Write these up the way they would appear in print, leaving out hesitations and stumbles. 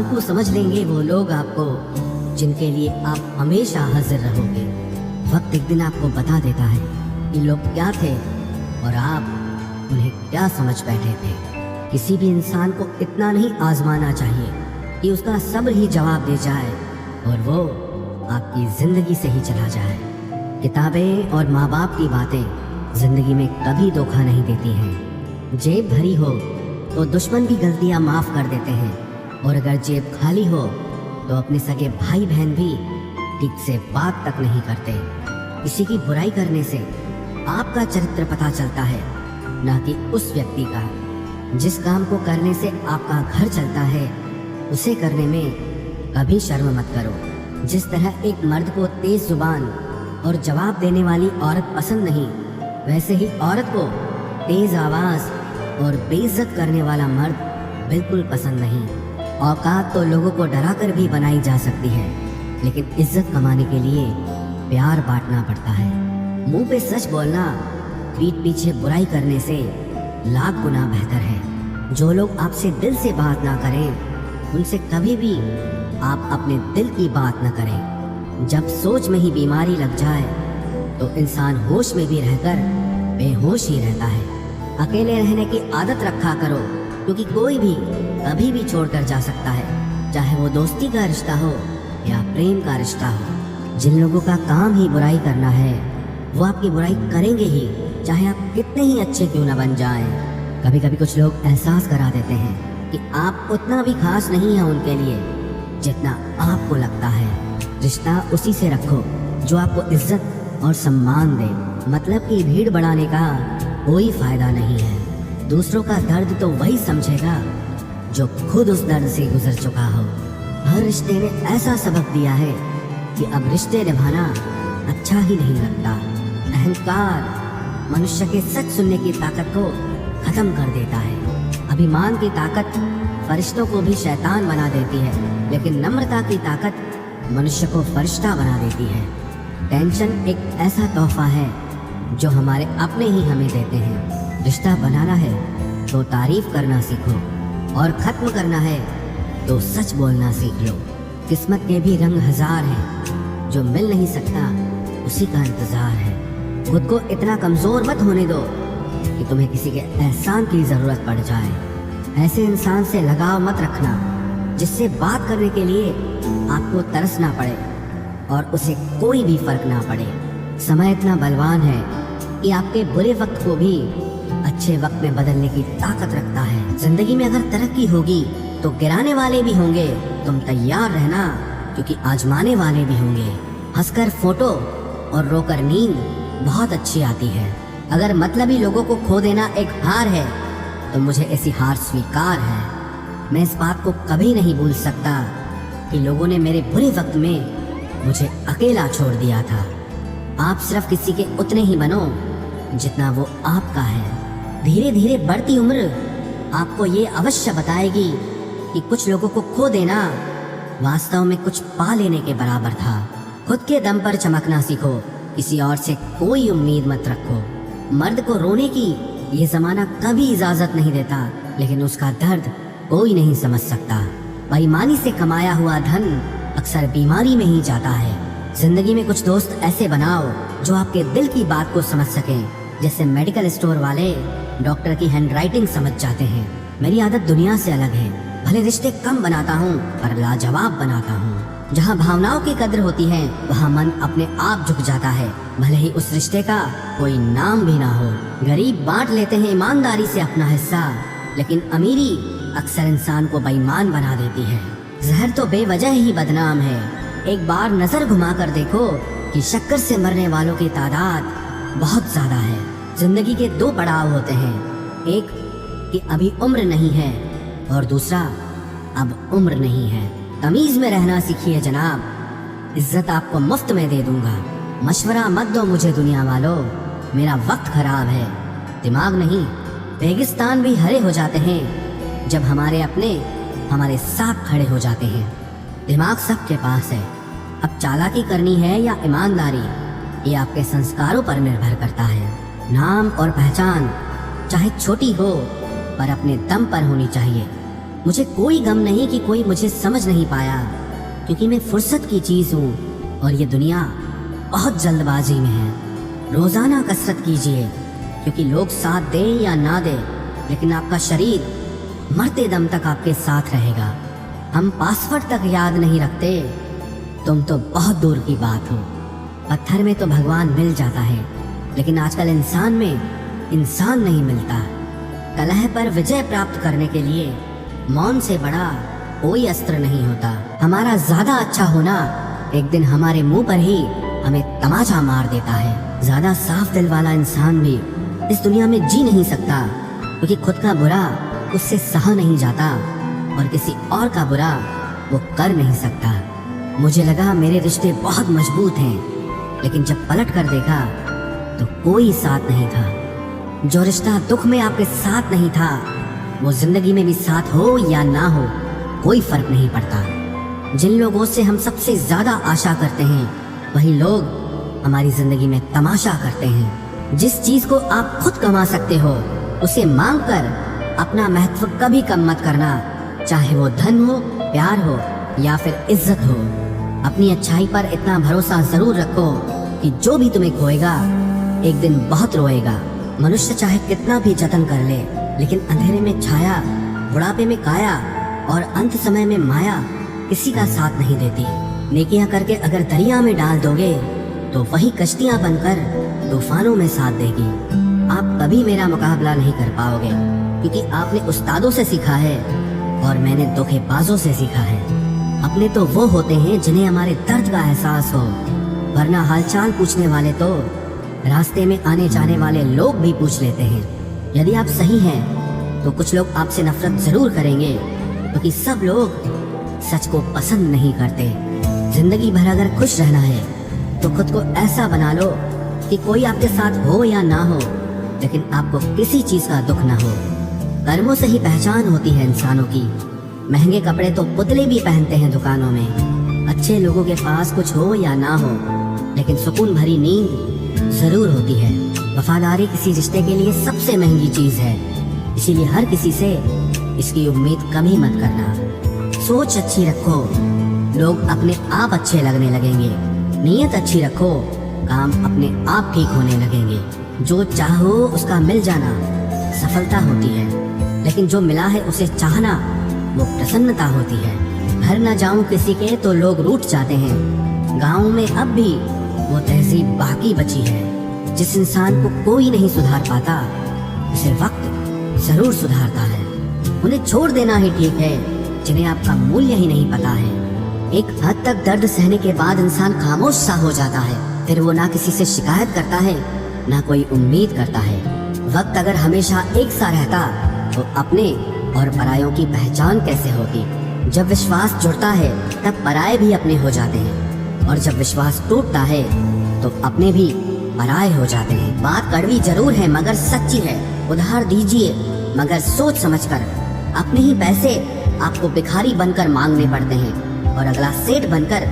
फालतू समझ लेंगे वो लोग आपको जिनके लिए आप हमेशा हाजिर रहोगे। वक्त एक दिन आपको बता देता है कि लोग क्या थे और आप उन्हें क्या समझ बैठे थे। किसी भी इंसान को इतना नहीं आजमाना चाहिए कि उसका सब्र ही जवाब दे जाए और वो आपकी जिंदगी से ही चला जाए। किताबें और माँ बाप की बातें जिंदगी में कभी धोखा नहीं देती हैं। जेब भरी हो तो दुश्मन भी गलतियाँ माफ कर देते हैं और अगर जेब खाली हो तो अपने सगे भाई बहन भी ठीक से बात तक नहीं करते। किसी की बुराई करने से आपका चरित्र पता चलता है, ना कि उस व्यक्ति का। जिस काम को करने से आपका घर चलता है उसे करने में कभी शर्म मत करो। जिस तरह एक मर्द को तेज जुबान और जवाब देने वाली औरत पसंद नहीं, वैसे ही औरत को तेज आवाज और बेइज्जत करने वाला मर्द बिल्कुल पसंद नहीं। औकात तो लोगों को डरा कर भी बनाई जा सकती है, लेकिन इज्जत कमाने के लिए प्यार बांटना पड़ता है। मुंह पे सच बोलना पीठ पीछे बुराई करने से लाख गुना बेहतर है। जो लोग आपसे दिल से बात ना करें उनसे कभी भी आप अपने दिल की बात न करें। जब सोच में ही बीमारी लग जाए तो इंसान होश में भी रहकर बेहोश ही रहता है। अकेले रहने की आदत रखा करो, क्योंकि कोई भी कभी भी छोड़कर जा सकता है, चाहे वो दोस्ती का रिश्ता हो या प्रेम का रिश्ता हो। जिन लोगों का काम ही बुराई करना है वो आपकी बुराई करेंगे ही, चाहे आप कितने ही अच्छे क्यों न बन जाएं। कभी कभी कुछ लोग एहसास करा देते हैं कि आप उतना भी खास नहीं है उनके लिए जितना आपको लगता है। रिश्ता उसी से रखो जो आपको इज्जत और सम्मान दे। मतलब कि भीड़ बढ़ाने का कोई फायदा नहीं है। दूसरों का दर्द तो वही समझेगा जो खुद उस दर्द से गुजर चुका हो। हर रिश्ते ने ऐसा सबक दिया है कि अब रिश्ते निभाना अच्छा ही नहीं लगता। अहंकार मनुष्य के सच सुनने की ताकत को खत्म कर देता है। अभिमान की ताकत फरिश्तों को भी शैतान बना देती है, लेकिन नम्रता की ताकत मनुष्य को फरिश्ता बना देती है। टेंशन एक ऐसा तोहफा है जो हमारे अपने ही हमें देते हैं। रिश्ता बनाना है तो तारीफ करना सीखो और खत्म करना है तो सच बोलना सीख लो। किस्मत के भी रंग हजार हैं, जो मिल नहीं सकता उसी का इंतजार है। खुद को इतना कमजोर मत होने दो कि तुम्हें किसी के एहसान की जरूरत पड़ जाए। ऐसे इंसान से लगाव मत रखना जिससे बात करने के लिए आपको तरसना पड़े और उसे कोई भी फर्क ना पड़े। समय इतना बलवान है कि आपके बुरे वक्त को भी अच्छे वक्त में बदलने की ताकत रखता है। जिंदगी में अगर तरक्की होगी तो गिराने वाले भी होंगे, तुम तैयार रहना, क्योंकि आजमाने वाले भी होंगे। हंसकर फोटो और रोकर नींद बहुत अच्छी आती है। अगर मतलबी लोगों को खो देना एक हार है तो मुझे ऐसी हार स्वीकार है। मैं इस बात को कभी नहीं भूल सकता कि लोगों ने मेरे बुरे वक्त में मुझे अकेला छोड़ दिया था। आप सिर्फ किसी के उतने ही बनो जितना वो आपका है। धीरे धीरे बढ़ती उम्र आपको ये अवश्य बताएगी कि कुछ लोगों को खो देना वास्तव में कुछ पा लेने के बराबर था। खुद के दम पर चमकना सीखो, किसी और से कोई उम्मीद मत रखो। मर्द को रोने की ये जमाना कभी इजाजत नहीं देता, लेकिन उसका दर्द कोई नहीं समझ सकता। बेईमानी से कमाया हुआ धन अक्सर बीमारी में ही जाता है। जिंदगी में कुछ दोस्त ऐसे बनाओ जो आपके दिल की बात को समझ सकें। जैसे मेडिकल स्टोर वाले डॉक्टर की हैंडराइटिंग समझ जाते हैं। मेरी आदत दुनिया से अलग है। भले रिश्ते कम बनाता हूँ पर लाजवाब बनाता हूँ। जहाँ भावनाओं की कद्र होती है वहाँ मन अपने आप झुक जाता है, भले ही उस रिश्ते का कोई नाम भी ना हो। गरीब बांट लेते हैं ईमानदारी से अपना हिस्सा, लेकिन अमीरी अक्सर इंसान को बेईमान बना देती है। जहर तो बेवजह ही बदनाम है। एक बार नजर घुमा कर देखो कि शक्कर से मरने वालों की तादाद बहुत ज्यादा है। जिंदगी के दो पड़ाव होते हैं, एक कि अभी उम्र नहीं है और दूसरा अब उम्र नहीं है। तमीज में रहना सीखिए जनाब, इज्जत आपको मुफ्त में दे दूंगा। मशवरा मत दो मुझे दुनिया वालों, मेरा वक्त खराब है। दिमाग नहीं, रेगिस्तान भी हरे हो जाते हैं जब हमारे अपने हमारे साथ खड़े हो जाते हैं। दिमाग सबके पास है, अब चालाकी करनी है या ईमानदारी, ये आपके संस्कारों पर निर्भर करता है। नाम और पहचान चाहे छोटी हो पर अपने दम पर होनी चाहिए। मुझे कोई गम नहीं कि कोई मुझे समझ नहीं पाया, क्योंकि मैं फुर्सत की चीज हूँ और ये दुनिया बहुत जल्दबाजी में है। रोजाना कसरत कीजिए, क्योंकि लोग साथ दे या ना दे, लेकिन आपका शरीर मरते दम तक आपके साथ रहेगा। हम पासवर्ड तक याद नहीं रखते, तुम तो बहुत दूर की बात हो। पत्थर में तो भगवान मिल जाता है, लेकिन आजकल इंसान में इंसान नहीं मिलता। कलह पर विजय प्राप्त करने के लिए मौन से बड़ा कोई अस्त्र नहीं होता। हमारा ज्यादा अच्छा होना एक दिन हमारे मुंह पर ही हमें तमाचा मार देता है। ज्यादा साफ दिल वाला इंसान भी इस दुनिया में जी नहीं सकता, क्योंकि खुद का बुरा उससे सहा नहीं जाता और किसी और का बुरा वो कर नहीं सकता। मुझे लगा मेरे रिश्ते बहुत मजबूत हैं, लेकिन जब पलट कर देखा तो कोई साथ नहीं था। जो रिश्ता दुख में आपके साथ नहीं था, वो जिंदगी में भी साथ हो या ना हो कोई फर्क नहीं पड़ता। जिन लोगों से हम सबसे ज्यादा आशा करते हैं, वही लोग हमारी जिंदगी में तमाशा करते हैं। जिस चीज को आप खुद कमा सकते हो, उसे मांग कर अपना महत्व कभी कम मत करना, चाहे वो धन हो, प्यार हो या फिर इज्जत हो। अपनी अच्छाई पर इतना भरोसा जरूर रखो कि जो भी तुम्हें खोएगा एक दिन बहुत रोएगा। मनुष्य चाहे कितना भी जतन कर ले, लेकिन अंधेरे में छाया, बुढ़ापे में काया और अंत समय में माया किसी का साथ नहीं देती। नेकियां करके अगर दरिया में डाल दोगे तो वही कश्तियां बनकर तूफानों में साथ देगी। आप कभी मेरा मुकाबला नहीं कर पाओगे, क्योंकि आपने उस्तादों से सीखा है और मैंने धोखेबाजों से सीखा है। अपने तो वो होते हैं जिन्हें हमारे दर्द का एहसास हो, वरना हालचाल पूछने वाले तो रास्ते में आने जाने वाले लोग भी पूछ लेते हैं। यदि आप सही हैं तो कुछ लोग आपसे नफरत जरूर करेंगे, क्योंकि सब लोग सच को पसंद नहीं करते। जिंदगी भर अगर खुश रहना है तो खुद को ऐसा बना लो कि कोई आपके साथ हो या ना हो, लेकिन आपको किसी चीज का दुख ना हो। कर्मों से ही पहचान होती है इंसानों की। महंगे कपड़े तो पुतले भी पहनते हैं दुकानों में। अच्छे लोगों के पास कुछ हो या ना हो, लेकिन सुकून भरी नींद जरूर होती है। वफादारी किसी रिश्ते के लिए सबसे महंगी चीज है, इसीलिए हर किसी से इसकी उम्मीद कभी मत करना। सोच अच्छी रखो, लोग अपने आप अच्छे लगने लगेंगे। नीयत अच्छी रखो, काम अपने आप ठीक होने लगेंगे। जो चाहो उसका मिल जाना सफलता होती है, लेकिन जो मिला है उसे चाहना वो प्रसन्नता होती है। घर न जाऊं किसी के तो लोग रूठ जाते हैं। गाँव में अब भी वो तहजीब बाकी बची है। जिस इंसान को कोई नहीं सुधार पाता, उसे वक्त जरूर सुधारता है। उन्हें छोड़ देना ही ठीक है जिन्हें आपका मूल्य ही नहीं पता है। एक हद तक दर्द सहने के बाद इंसान खामोश सा हो जाता है। फिर वो ना किसी से शिकायत करता है, ना कोई उम्मीद करता है। वक्त अगर हमेशा एक सा रहता तो अपने और परायों की पहचान कैसे होती। जब विश्वास जुड़ता है तब पराये भी अपने हो जाते हैं, और जब विश्वास टूटता है तो अपने भी पराये हो जाते हैं। बात कड़वी जरूर है मगर सच्ची है। उधार दीजिए मगर सोच समझकर। अपने ही पैसे आपको भिखारी बनकर मांगने पड़ते हैं, और अगला सेठ बनकर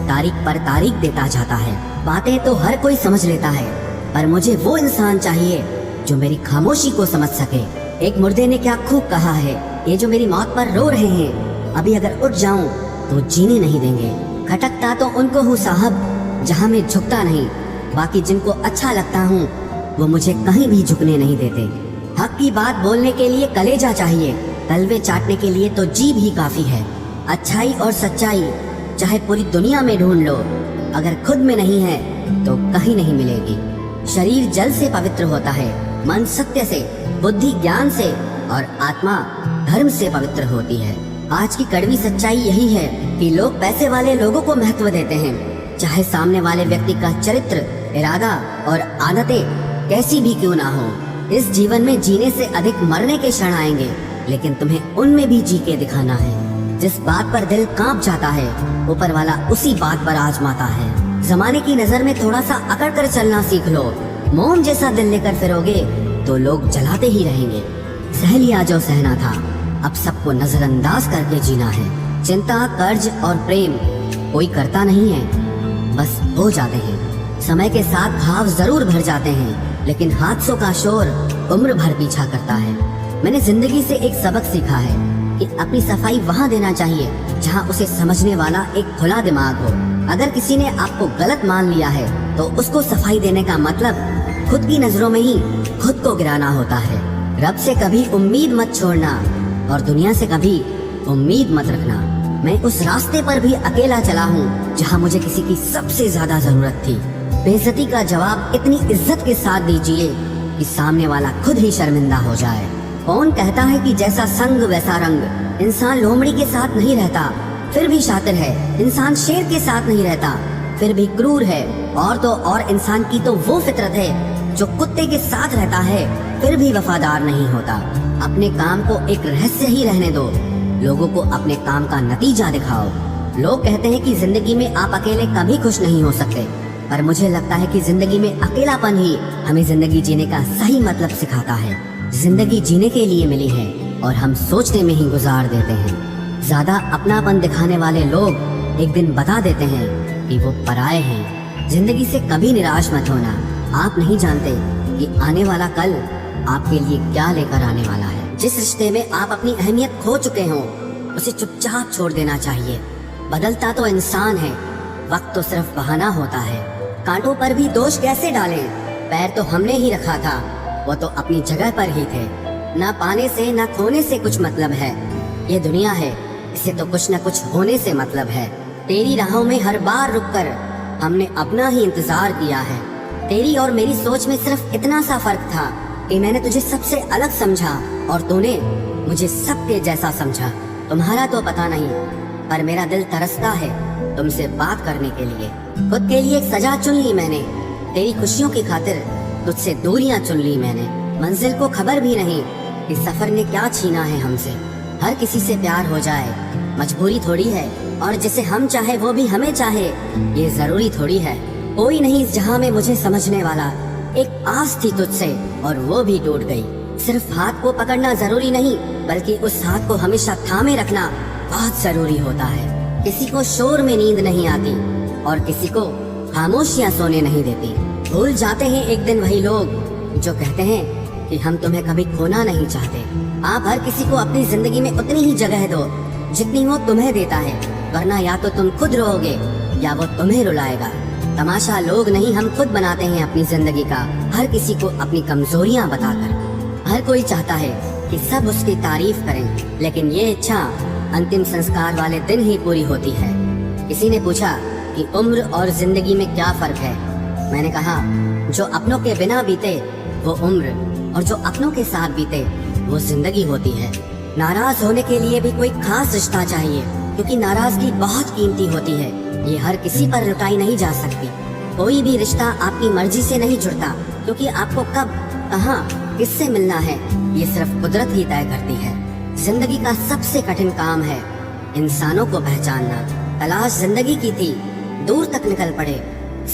तारीख पर तारीख देता जाता है। बातें तो हर कोई समझ लेता है, पर मुझे वो इंसान चाहिए जो मेरी खामोशी को समझ सके। एक मुर्दे ने क्या खूब कहा है, ये जो मेरी मौत पर रो रहे हैं, अभी अगर उठ जाऊं तो जीने नहीं देंगे। खटकता तो उनको हूँ साहब जहाँ मैं झुकता नहीं, बाकी जिनको अच्छा लगता हूँ वो मुझे कहीं भी झुकने नहीं देते। हक की बात बोलने के लिए कलेजा चाहिए, तलवे चाटने के लिए तो जीभ ही काफी है। अच्छाई और सच्चाई चाहे पूरी दुनिया में ढूंढ लो, अगर खुद में नहीं है तो कहीं नहीं मिलेगी। शरीर जल से पवित्र होता है, मन सत्य से, बुद्धि ज्ञान से और आत्मा धर्म से पवित्र होती है। आज की कड़वी सच्चाई यही है कि लोग पैसे वाले लोगों को महत्व देते हैं, चाहे सामने वाले व्यक्ति का चरित्र, इरादा और आदतें कैसी भी क्यों ना हो। इस जीवन में जीने से अधिक मरने के क्षण आएंगे, लेकिन तुम्हें उनमें भी जी के दिखाना है। जिस बात पर दिल कांप जाता है, ऊपर वाला उसी बात पर आजमाता है। जमाने की नजर में थोड़ा सा अकड़ कर चलना सीख लो। मोम जैसा दिल लेकर फिरोगे तो लोग जलाते ही रहेंगे। सह लिया जो सहना था, अब सबको नजरअंदाज करके जीना है। चिंता, कर्ज और प्रेम कोई करता नहीं है, बस हो जाते हैं। समय के साथ घाव जरूर भर जाते हैं, लेकिन हादसों का शोर उम्र भर पीछा करता है। मैंने जिंदगी से एक सबक सीखा है कि अपनी सफाई वहाँ देना चाहिए जहाँ उसे समझने वाला एक खुला दिमाग हो। अगर किसी ने आपको गलत मान लिया है तो उसको सफाई देने का मतलब खुद की नजरों में ही खुद को गिराना होता है। रब से कभी उम्मीद मत छोड़ना और दुनिया से कभी उम्मीद मत रखना। मैं उस रास्ते पर भी अकेला चला हूँ जहाँ मुझे किसी की सबसे ज्यादा जरूरत थी। बेइज्जती का जवाब इतनी इज्जत के साथ दीजिए कि सामने वाला खुद ही शर्मिंदा हो जाए। कौन कहता है कि जैसा संग वैसा रंग। इंसान लोमड़ी के साथ नहीं रहता फिर भी शातिर है। इंसान शेर के साथ नहीं रहता फिर भी क्रूर है। और तो और इंसान की तो वो फितरत है जो कुत्ते के साथ रहता है फिर भी वफादार नहीं होता। अपने काम को एक रहस्य ही रहने दो, लोगों को अपने काम का नतीजा दिखाओ। लोग कहते हैं कि जिंदगी में आप अकेले कभी खुश नहीं हो सकते, पर मुझे लगता है कि जिंदगी में अकेलापन ही हमें जिंदगी जीने का सही मतलब सिखाता है। जिंदगी जीने के लिए मिली है और हम सोचने में ही गुजार देते हैं। ज्यादा अपनापन दिखाने वाले लोग एक दिन बता देते हैं कि वो पराये हैं। जिंदगी से कभी निराश मत होना। आप नहीं जानते कि आने वाला कल आपके लिए क्या लेकर आने वाला है। जिस रिश्ते में आप अपनी अहमियत खो चुके हो उसे चुपचाप छोड़ देना चाहिए। बदलता तो इंसान है, वक्त तो सिर्फ बहाना होता है। कांटों पर भी दोष कैसे डालें, पैर तो हमने ही रखा था, वो तो अपनी जगह पर ही थे। ना पाने से ना खोने से कुछ मतलब है। ये दुनिया है, इसे तो कुछ न कुछ होने से मतलब है। तेरी राहों में हर बार रुककर हमने अपना ही इंतजार किया है। तेरी और मेरी सोच में सिर्फ इतना सा फर्क था कि मैंने तुझे सबसे अलग समझा और तूने मुझे सबके जैसा समझा। तुम्हारा तो पता नहीं, पर मेरा दिल तरसता है तुमसे बात करने के लिए। खुद के लिए एक सजा चुन ली मैंने, तेरी खुशियों की खातिर तुझसे दूरियां चुन ली मैंने। मंजिल को खबर भी नहीं कि सफर ने क्या छीना है हमसे। हर किसी से प्यार हो जाए मजबूरी थोड़ी है, और जिसे हम चाहे वो भी हमें चाहे ये जरूरी थोड़ी है। कोई नहीं इस जहां में मुझे समझने वाला। एक आस थी तुझसे और वो भी टूट गई। सिर्फ हाथ को पकड़ना जरूरी नहीं, बल्कि उस हाथ को हमेशा थामे रखना बहुत जरूरी होता है। किसी को शोर में नींद नहीं आती और किसी को खामोशियां सोने नहीं देती। भूल जाते हैं एक दिन वही लोग जो कहते हैं कि हम तुम्हें कभी खोना नहीं चाहते। आप हर किसी को अपनी जिंदगी में उतनी ही जगह दो जितनी वो तुम्हें देता है, वरना या तो तुम खुद रोओगे या वो तुम्हें रुलाएगा। तमाशा लोग नहीं, हम खुद बनाते हैं अपनी जिंदगी का, हर किसी को अपनी कमजोरियां बताकर। हर कोई चाहता है कि सब उसकी तारीफ करें, लेकिन ये इच्छा अंतिम संस्कार वाले दिन ही पूरी होती है। किसी ने पूछा कि उम्र और जिंदगी में क्या फर्क है। मैंने कहा, जो अपनों के बिना बीते वो उम्र, और जो अपनों के साथ बीते वो जिंदगी होती है। नाराज होने के लिए भी कोई खास रिश्ता चाहिए, क्योंकि नाराजगी बहुत कीमती होती है। ये हर किसी पर लुटाई नहीं जा सकती। कोई भी रिश्ता आपकी मर्जी से नहीं जुड़ता, क्योंकि आपको कब, कहाँ, किससे मिलना है ये सिर्फ कुदरत ही तय करती है। जिंदगी का सबसे कठिन काम है इंसानों को पहचानना। तलाश जिंदगी की थी, दूर तक निकल पड़े।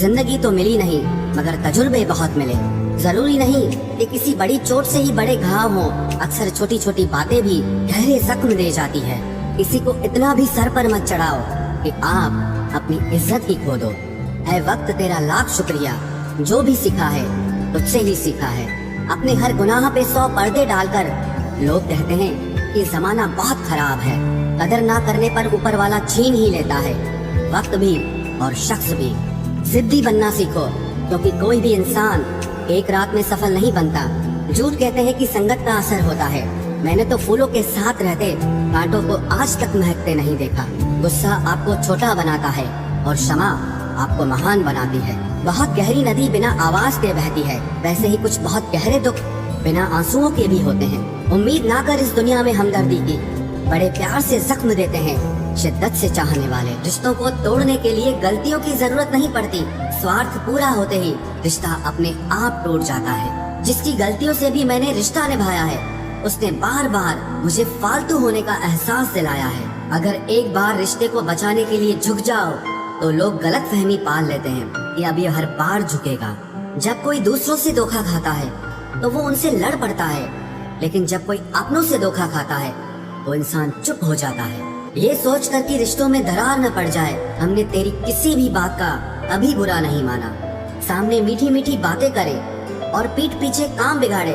जिंदगी तो मिली नहीं, मगर तजुर्बे बहुत मिले। जरूरी नहीं कि किसी बड़ी चोट से ही बड़े घाव हों, अक्सर छोटी छोटी बातें भी गहरे जख्म दे जाती है। किसी को इतना भी सर पर मत चढ़ाओ कि आप अपनी इज्जत ही खो दो। ऐ वक्त तेरा लाख शुक्रिया, जो भी सीखा है तुझसे ही सीखा है। अपने हर गुनाह पे 100 पर्दे डालकर लोग कहते हैं कि जमाना बहुत खराब है। कदर ना करने पर ऊपर वाला छीन ही लेता है, वक्त भी और शख्स भी। जिद्दी बनना सीखो, क्योंकि कोई भी इंसान एक रात में सफल नहीं बनता। झूठ कहते हैं कि संगत का असर होता है। मैंने तो फूलों के साथ रहते कांटों को आज तक महकते नहीं देखा। गुस्सा आपको छोटा बनाता है और क्षमा आपको महान बनाती है। बहुत गहरी नदी बिना आवाज के बहती है, वैसे ही कुछ बहुत गहरे दुख बिना आंसुओं के भी होते हैं। उम्मीद ना कर इस दुनिया में हमदर्दी की, बड़े प्यार से जख्म देते हैं शिद्दत से चाहने वाले। रिश्तों को तोड़ने के लिए गलतियों की जरूरत नहीं पड़ती, स्वार्थ पूरा होते ही रिश्ता अपने आप टूट जाता है। जिसकी गलतियों से भी मैंने रिश्ता निभाया है, उसने बार बार मुझे फालतू होने का एहसास दिलाया है। अगर एक बार रिश्ते को बचाने के लिए झुक जाओ तो लोग गलत फहमी पाल लेते हैं कि अब ये हर बार झुकेगा। जब कोई दूसरों से धोखा खाता है तो वो उनसे लड़ पड़ता है, लेकिन जब कोई अपनों से धोखा खाता है तो इंसान चुप हो जाता है। ये सोच कर कि रिश्तों में दरार न पड़ जाए, हमने तेरी किसी भी बात का कभी बुरा नहीं माना। सामने मीठी मीठी बातें करे और पीठ पीछे काम बिगाड़े,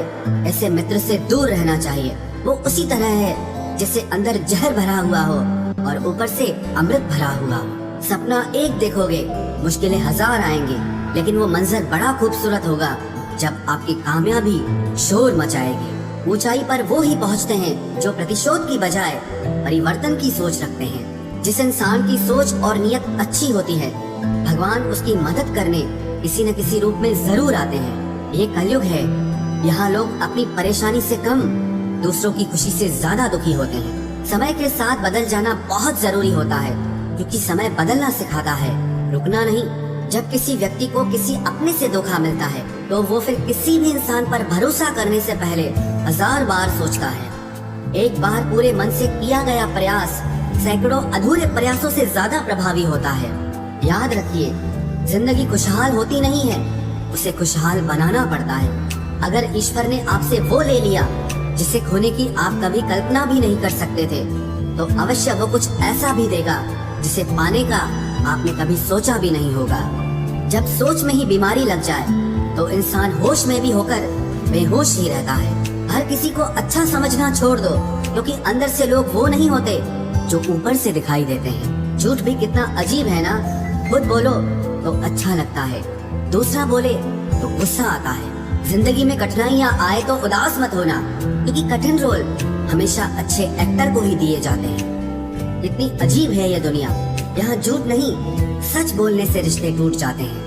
ऐसे मित्र से दूर रहना चाहिए। वो उसी तरह है जिससे अंदर जहर भरा हुआ हो और ऊपर से अमृत भरा हुआ हो। सपना एक देखोगे, मुश्किलें हजार आएंगी, लेकिन वो मंजर बड़ा खूबसूरत होगा जब आपकी कामयाबी शोर मचाएगी। ऊंचाई पर वो ही पहुंचते हैं जो प्रतिशोध की बजाय परिवर्तन की सोच रखते हैं। जिस इंसान की सोच और नियत अच्छी होती है, भगवान उसकी मदद करने किसी न किसी रूप में जरूर आते हैं। ये कलयुग है, यहाँ लोग अपनी परेशानी से कम दूसरों की खुशी से ज्यादा दुखी होते हैं। समय के साथ बदल जाना बहुत जरूरी होता है, क्योंकि समय बदलना सिखाता है, रुकना नहीं। जब किसी व्यक्ति को किसी अपने से धोखा मिलता है तो वो फिर किसी भी इंसान पर भरोसा करने से पहले 1000 बार सोचता है। एक बार पूरे मन से किया गया प्रयास सैकड़ों अधूरे प्रयासों से ज्यादा प्रभावी होता है। याद रखिए, जिंदगी खुशहाल होती नहीं है, उसे खुशहाल बनाना पड़ता है। अगर ईश्वर ने आपसे वो ले लिया जिसे खोने की आप कभी कल्पना भी नहीं कर सकते थे, तो अवश्य वो कुछ ऐसा भी देगा जिसे पाने का आपने कभी सोचा भी नहीं होगा। जब सोच में ही बीमारी लग जाए तो इंसान होश में भी होकर बेहोश ही रहता है। हर किसी को अच्छा समझना छोड़ दो, क्योंकि अंदर से लोग वो नहीं होते जो ऊपर से दिखाई देते हैं। झूठ भी कितना अजीब है ना। खुद बोलो तो अच्छा लगता है, दूसरा बोले तो गुस्सा आता है। जिंदगी में कठिनाइयाँ आए तो उदास मत होना, क्योंकि कठिन रोल हमेशा अच्छे एक्टर को ही दिए जाते हैं। इतनी अजीब है ये दुनिया, यहाँ झूठ नहीं सच बोलने से रिश्ते टूट जाते हैं।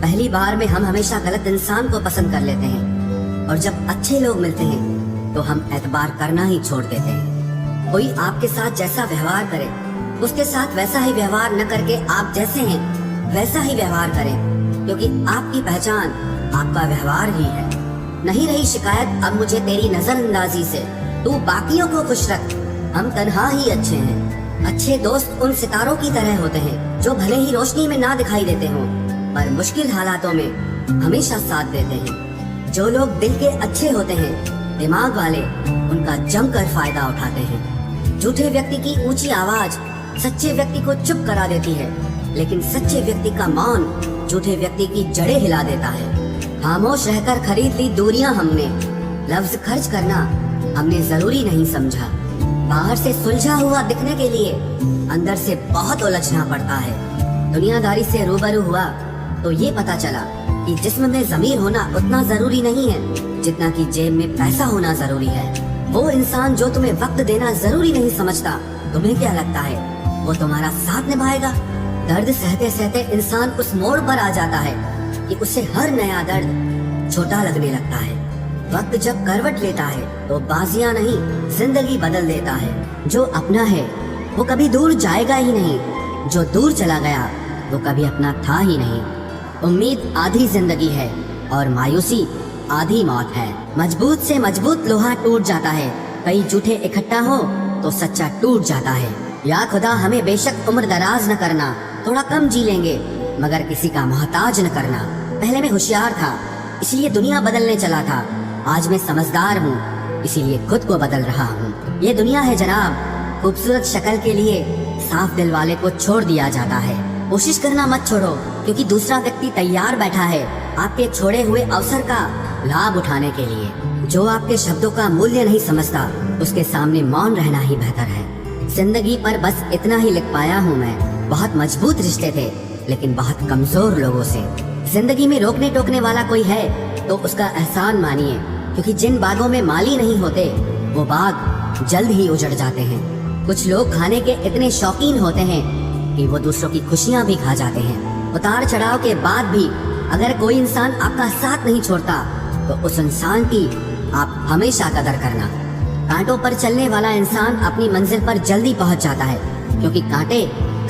पहली बार में हम हमेशा गलत इंसान को पसंद कर लेते हैं, और जब अच्छे लोग मिलते हैं तो हम एतबार करना ही छोड़ देते हैं। कोई आपके साथ जैसा व्यवहार करे, उसके साथ वैसा ही व्यवहार न करके आप जैसे हैं वैसा ही व्यवहार करें, क्योंकि आपकी पहचान आपका व्यवहार ही है। नहीं रही शिकायत अब मुझे तेरी नजरअंदाजी से, तू बाकियों को खुश रख, हम तन्हा ही अच्छे हैं। अच्छे दोस्त उन सितारों की तरह होते हैं जो भले ही रोशनी में ना दिखाई देते हों, पर मुश्किल हालातों में हमेशा साथ देते हैं। जो लोग दिल के अच्छे होते हैं, दिमाग वाले उनका जमकर फायदा उठाते हैं। झूठे व्यक्ति की ऊंची आवाज सच्चे व्यक्ति को चुप करा देती है, लेकिन सच्चे व्यक्ति का मौन झूठे व्यक्ति की जड़ें हिला देता है। खामोश रहकर खरीद ली दूरियां हमने, लफ्ज खर्च करना हमने जरूरी नहीं समझा। बाहर से सुलझा हुआ दिखने के लिए अंदर से बहुत उलझना पड़ता है। दुनियादारी से रूबरू हुआ तो ये पता चला कि जिस्म में ज़मीर होना उतना जरूरी नहीं है जितना कि जेब में पैसा होना जरूरी है। वो इंसान जो तुम्हें वक्त देना जरूरी नहीं समझता, तुम्हें क्या लगता है वो तुम्हारा साथ निभाएगा? दर्द सहते सहते इंसान उस मोड़ पर आ जाता है कि उसे हर नया दर्द छोटा लगने लगता है। वक्त जब करवट लेता है तो बाजियां नहीं जिंदगी बदल देता है। जो अपना है वो कभी दूर जाएगा ही नहीं, जो दूर चला गया वो कभी अपना था ही नहीं। उम्मीद आधी जिंदगी है और मायूसी आधी मौत है। मजबूत से मजबूत लोहा टूट जाता है, कई झूठे इकट्ठा हो तो सच्चा टूट जाता है। या खुदा हमें बेशक उम्र दराज न करना, थोड़ा कम जी लेंगे मगर किसी का मोहताज न करना। पहले मैं होशियार था इसलिए दुनिया बदलने चला था, आज मैं समझदार हूँ इसीलिए खुद को बदल रहा हूँ। ये दुनिया है जनाब, खूबसूरत शक्ल के लिए साफ दिल वाले को छोड़ दिया जाता है। कोशिश करना मत छोड़ो, क्योंकि दूसरा व्यक्ति तैयार बैठा है आपके छोड़े हुए अवसर का लाभ उठाने के लिए। जो आपके शब्दों का मूल्य नहीं समझता उसके सामने मौन रहना ही बेहतर है। जिंदगी पर बस इतना ही लिख पाया हूँ मैं, बहुत मजबूत रिश्ते थे लेकिन बहुत कमजोर लोगों से। जिंदगी में रोकने टोकने वाला कोई है तो उसका एहसान मानिए, क्योंकि जिन बागों में माली नहीं होते वो बाग जल्द ही उजड़ जाते हैं। कुछ लोग खाने के इतने शौकीन होते हैं कि वो दूसरों की खुशियाँ भी खा जाते हैं। उतार चढ़ाव के बाद भी अगर कोई इंसान आपका साथ नहीं छोड़ता तो उस इंसान की आप हमेशा कदर करना। कांटों पर चलने वाला इंसान अपनी मंजिल पर जल्दी पहुंच जाता है, क्योंकि कांटे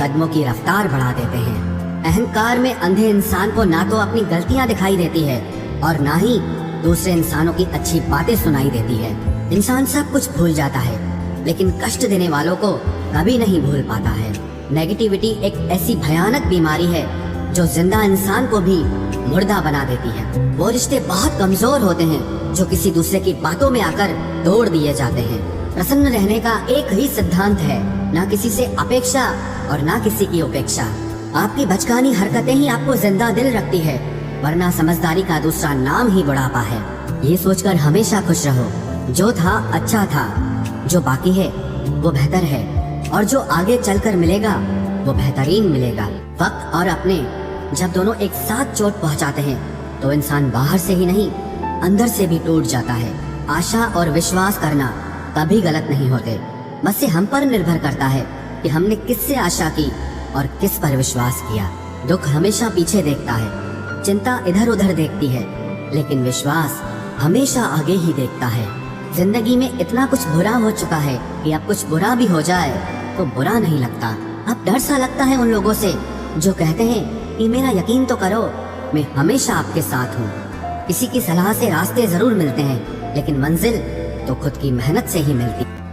कदमों की रफ्तार बढ़ा देते हैं। अहंकार में अंधे इंसान को ना तो अपनी गलतियां दिखाई देती है और ना ही दूसरे इंसानों की अच्छी बातें सुनाई देती है। इंसान सब कुछ भूल जाता है, लेकिन कष्ट देने वालों को कभी नहीं भूल पाता है। नेगेटिविटी एक ऐसी भयानक बीमारी है जो जिंदा इंसान को भी मुर्दा बना देती है। वो रिश्ते बहुत कमजोर होते हैं जो किसी दूसरे की बातों में आकर तोड़ दिए जाते हैं। प्रसन्न रहने का एक ही सिद्धांत है, ना किसी से अपेक्षा और ना किसी की उपेक्षा। आपकी बचकानी हरकतें ही आपको जिंदा दिल रखती है, वरना समझदारी का दूसरा नाम ही बुढ़ापा है। ये सोचकर हमेशा खुश रहो, जो था अच्छा था, जो बाकी है वो बेहतर है, और जो आगे चलकर मिलेगा वो बेहतरीन मिलेगा। वक्त और अपने जब दोनों एक साथ चोट पहुंचाते हैं तो इंसान बाहर से ही नहीं अंदर से भी टूट जाता है। आशा और विश्वास करना कभी गलत नहीं होते, बस ये हम पर निर्भर करता है कि हमने किससे आशा की और किस पर विश्वास किया। दुख हमेशा पीछे देखता है, चिंता इधर उधर देखती है, लेकिन विश्वास हमेशा आगे ही देखता है। जिंदगी में इतना कुछ बुरा हो चुका है कि अब कुछ बुरा भी हो जाए तो बुरा नहीं लगता। अब डर सा लगता है उन लोगों से जो कहते हैं कि मेरा यकीन तो करो, मैं हमेशा आपके साथ हूँ। किसी की सलाह से रास्ते जरूर मिलते हैं, लेकिन मंजिल तो खुद की मेहनत से ही मिलती है।